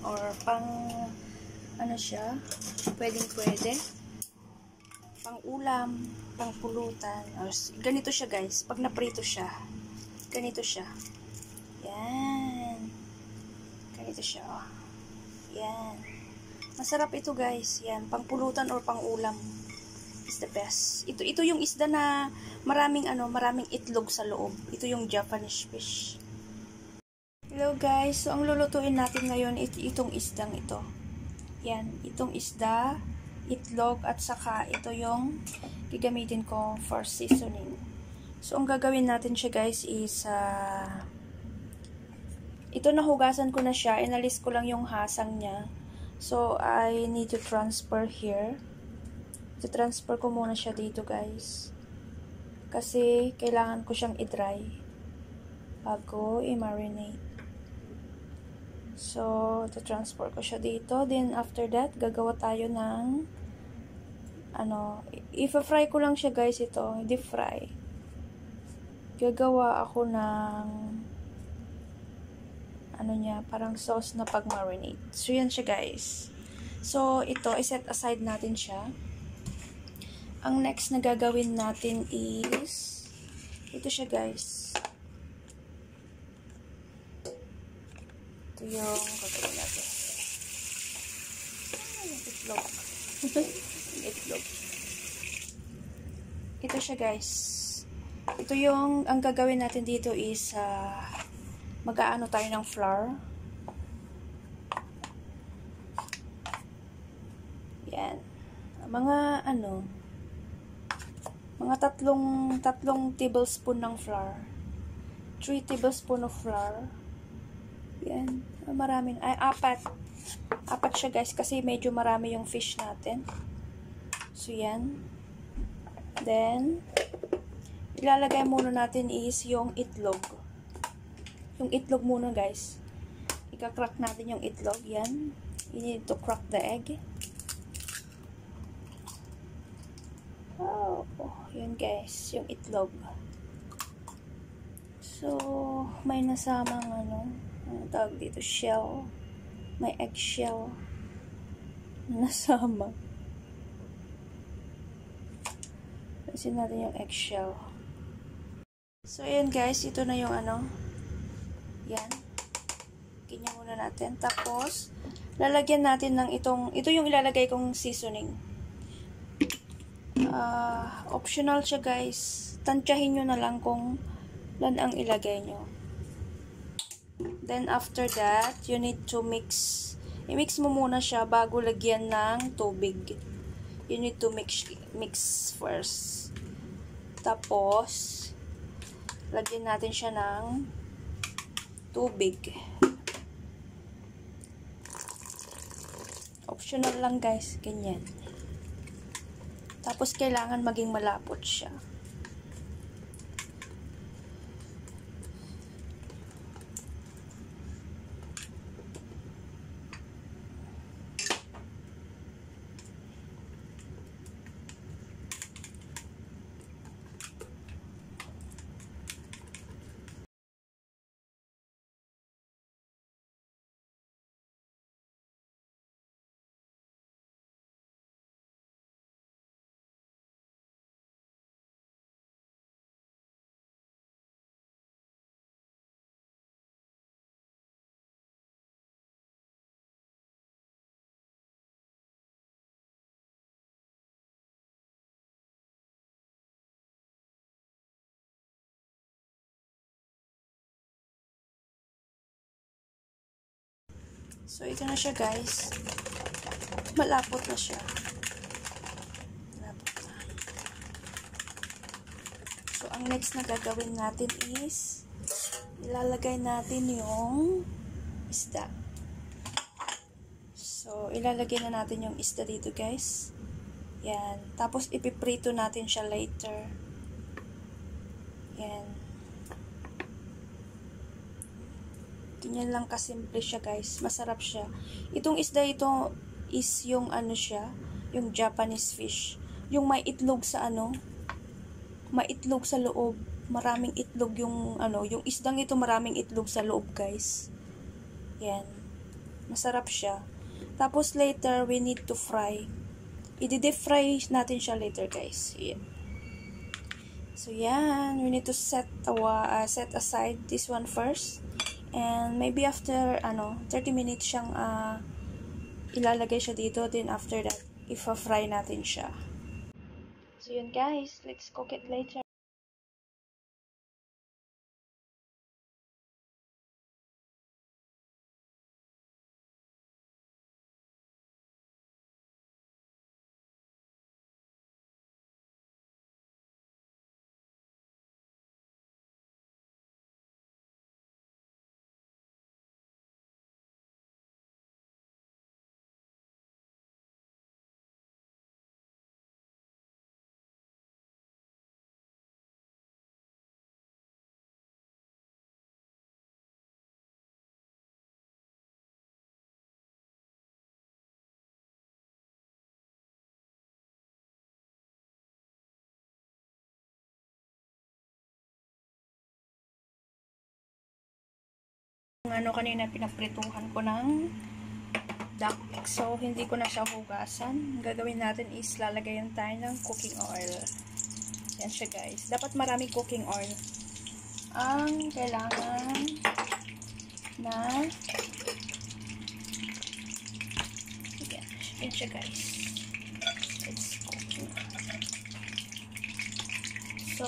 Or pang ano siya, pwede pang ulam, pang pulutan, or ganito siya guys, pag naprito siya, ganito siya, yan, ganito siya, oh. Yan, masarap ito guys, yan, pang pulutan or pang ulam, is the best. Ito yung isda na maraming itlog sa loob. Ito yung Japanese fish. Hello guys, so ang lulutuin natin ngayon itong isdang ito. Yan, itong isda, itlog, at saka ito yung gagamitin ko for seasoning. So ang gagawin natin siya guys is ito nahugasan ko na siya, inalis ko lang yung hasang niya. So I need to transfer here. Transfer ko muna siya dito guys. Kasi kailangan ko siyang i-dry bago i-marinate. So, transfer ko siya dito. Then, after that, gagawa tayo ng i-fry ko lang siya guys ito. Deep fry. Gagawa ako ng parang sauce na pag-marinate. So, yan siya guys. So, ito, i-set aside natin siya. Ang next na gagawin natin is ito siya guys. Ito yung gagawin natin. Yung itlog. Itlog. Ito siya guys. Ito yung, ang gagawin natin dito is mag-aano tayo ng flour. Yan. Mga tatlong tablespoon ng flour. 3 tablespoon of flour. Yan. Marami. Ay, apat. Apat siya guys kasi medyo marami yung fish natin. So, yan. Then, ilalagay muna natin is yung itlog. Yung itlog muna guys. Ika-crack natin yung itlog. Yan. You need to crack the egg. Oh, yun guys. Yung itlog. So, may nasamang tawag dito, shell. May eggshell. Nasama. Kasi natin yung eggshell. So, ayan guys. Ito na yung yan. Ganyan muna natin. Tapos, lalagyan natin ng ito yung ilalagay kong seasoning. Optional siya guys. Tansyahin nyo na lang kung lan ang ilagay nyo. Then, after that, you need to mix. I-mix mo muna siya bago lagyan ng tubig. You need to mix first. Tapos, lagyan natin siya ng tubig. Optional lang guys. Ganyan. Tapos, kailangan maging malapot siya. So, ito na siya guys. Malapot na siya. Malapot na. So, ang next na gagawin natin is ilalagay natin yung isda. So, ilalagay na natin yung isda dito guys. Yan. Tapos, ipiprito natin siya later. Yan. Ganyan lang kasimple siya guys. Masarap siya. Itong isda ito is yung ano siya, yung Japanese fish. Yung may itlog sa ano, may itlog sa loob. Maraming itlog yung ano, yung isdang ito maraming itlog sa loob guys. Yan. Masarap siya. Tapos later we need to fry. I-deep fry natin siya later guys. Yan. So yan, we need to set aside this one first. And maybe after 30 minutes siyang ilalagay siya dito. Then after that, i-fry natin siya. So yun guys, let's cook it later. Kanina pinaprituhan ko ng duck. So, hindi ko na siya hugasan. Ang gagawin natin is lalagayan tayo ng cooking oil. Yan siya guys. Dapat maraming cooking oil. Ang kailangan na yan siya guys. It's cooking. So,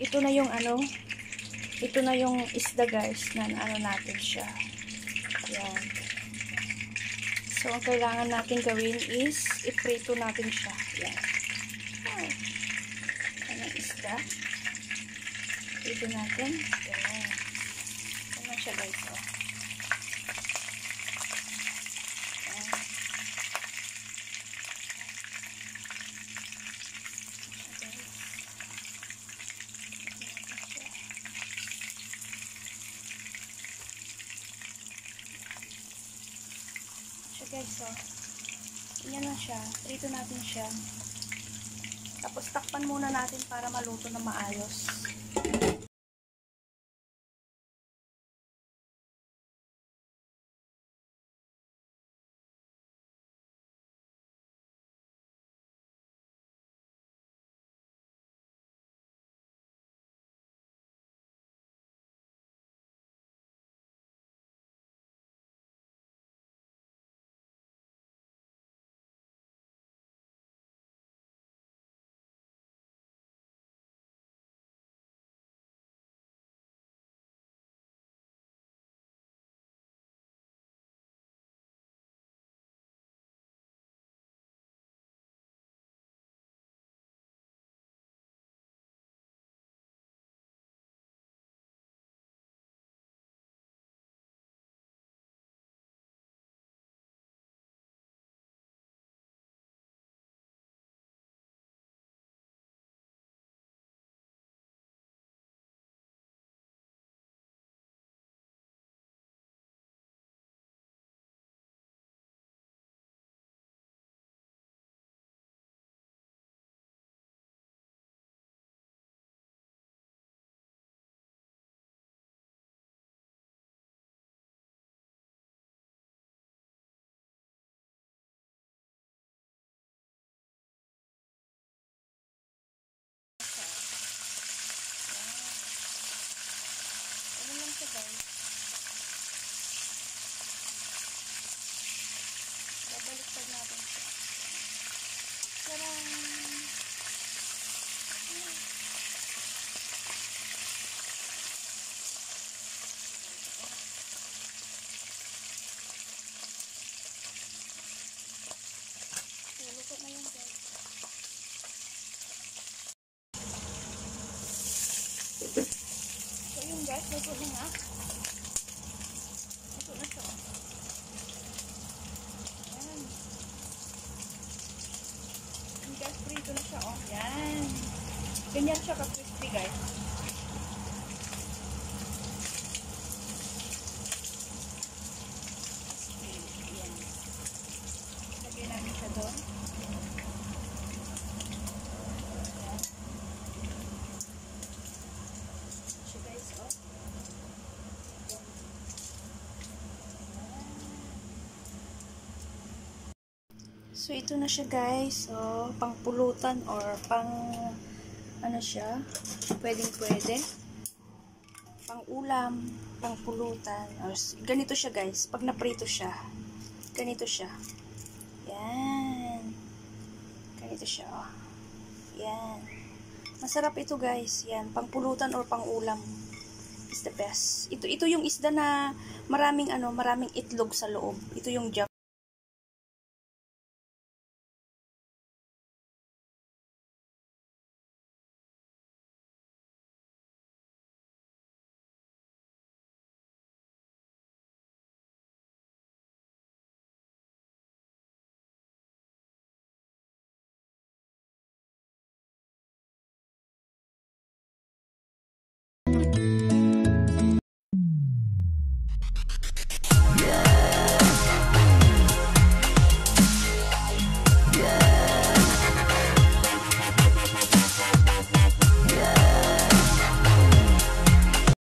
ito na yung ito na yung isda guys na natin siya. Yan. So, ang kailangan natin gawin is iprito natin siya. Yan. Yan ang isda. Iprito natin. Yan. Yan na siya guys. Oh. Yan. Guys, so, yan na siya. Prito natin siya. Tapos, takpan muna natin para maluto na maayos. Guys, babaliktad natin siya. Tarang! Luto na yan guys. So yun guys, luto na nga. Luto na siya. Ayan. Yung guys, prito na siya. Oh, yan. Ganyan siya ka-crispy guys. So, ito na siya guys. So, pang pulutan or pang ano siya. Pwede. Pang ulam, pang pulutan. Or, ganito siya guys. Pag naprito siya. Ganito siya. Yan. Ganito siya. Oh. Yan. Masarap ito guys. Yan. Pang pulutan or pang ulam. Is the best. Ito yung isda na maraming itlog sa loob. Ito yung jack.